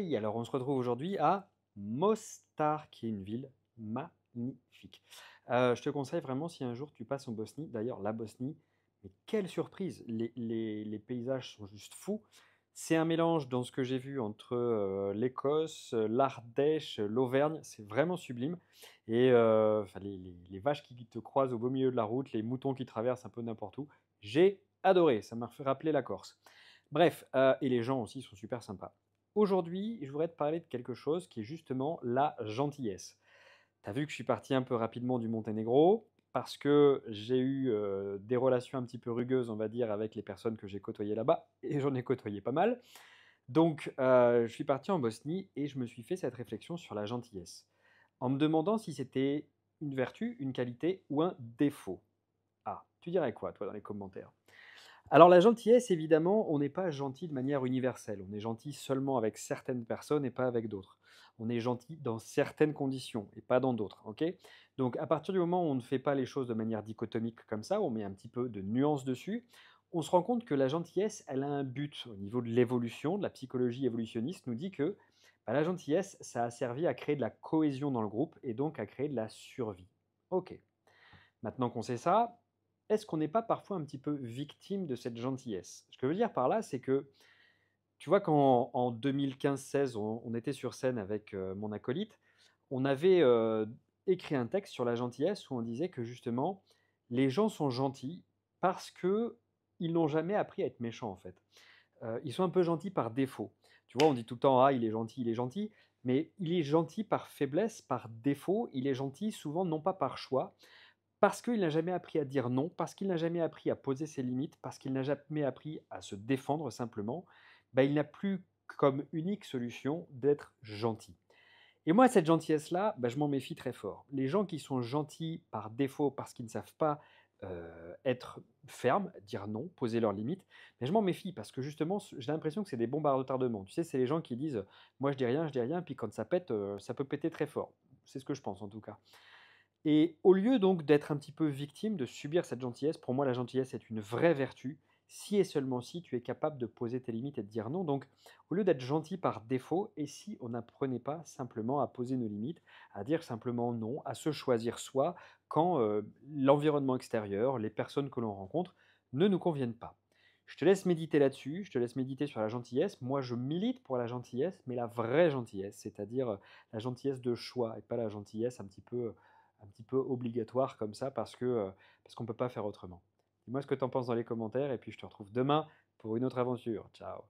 Hey, alors on se retrouve aujourd'hui à Mostar, qui est une ville magnifique. Je te conseille vraiment si un jour tu passes en Bosnie, d'ailleurs la Bosnie, mais quelle surprise, les paysages sont juste fous. C'est un mélange dans ce que j'ai vu entre l'Écosse, l'Ardèche, l'Auvergne, c'est vraiment sublime. Et enfin, les vaches qui te croisent au beau milieu de la route, les moutons qui traversent un peu n'importe où, j'ai adoré, ça m'a fait rappeler la Corse. Bref, et les gens aussi sont super sympas. Aujourd'hui, je voudrais te parler de quelque chose qui est justement la gentillesse. Tu as vu que je suis parti un peu rapidement du Monténégro parce que j'ai eu des relations un petit peu rugueuses, on va dire, avec les personnes que j'ai côtoyées là-bas, et j'en ai côtoyé pas mal. Donc, je suis parti en Bosnie et je me suis fait cette réflexion sur la gentillesse, en me demandant si c'était une vertu, une qualité ou un défaut. Ah, tu dirais quoi, toi, dans les commentaires? Alors la gentillesse, évidemment, on n'est pas gentil de manière universelle. On est gentil seulement avec certaines personnes et pas avec d'autres. On est gentil dans certaines conditions et pas dans d'autres. Ok. Donc à partir du moment où on ne fait pas les choses de manière dichotomique comme ça, on met un petit peu de nuance dessus, on se rend compte que la gentillesse, elle a un but au niveau de l'évolution, de la psychologie évolutionniste, nous dit que bah, la gentillesse, ça a servi à créer de la cohésion dans le groupe et donc à créer de la survie. Ok. Maintenant qu'on sait ça, est-ce qu'on n'est pas parfois un petit peu victime de cette gentillesse? Ce que je veux dire par là, c'est que, tu vois, quand en 2015-16, on était sur scène avec mon acolyte, on avait écrit un texte sur la gentillesse où on disait que justement, les gens sont gentils parce que ils n'ont jamais appris à être méchants en fait. Ils sont un peu gentils par défaut. Tu vois, on dit tout le temps, ah, il est gentil, mais il est gentil par faiblesse, par défaut. Il est gentil souvent non pas par choix, parce qu'il n'a jamais appris à dire non, parce qu'il n'a jamais appris à poser ses limites, parce qu'il n'a jamais appris à se défendre simplement, bah, il n'a plus comme unique solution d'être gentil. Et moi, cette gentillesse-là, bah, je m'en méfie très fort. Les gens qui sont gentils par défaut parce qu'ils ne savent pas être fermes, dire non, poser leurs limites, mais je m'en méfie parce que justement, j'ai l'impression que c'est des bombes à retardement. Tu sais, c'est les gens qui disent moi je dis rien, puis quand ça pète, ça peut péter très fort. C'est ce que je pense en tout cas. Et au lieu donc d'être un petit peu victime, de subir cette gentillesse, pour moi la gentillesse est une vraie vertu, si et seulement si tu es capable de poser tes limites et de dire non. Donc au lieu d'être gentil par défaut, et si on n'apprenait pas simplement à poser nos limites, à dire simplement non, à se choisir soi quand l'environnement extérieur, les personnes que l'on rencontre ne nous conviennent pas. Je te laisse méditer là-dessus, je te laisse méditer sur la gentillesse. Moi, je milite pour la gentillesse, mais la vraie gentillesse, c'est-à-dire la gentillesse de choix et pas la gentillesse un petit peu obligatoire comme ça parce qu'on ne peut pas faire autrement. Dis-moi ce que tu en penses dans les commentaires et puis je te retrouve demain pour une autre aventure. Ciao.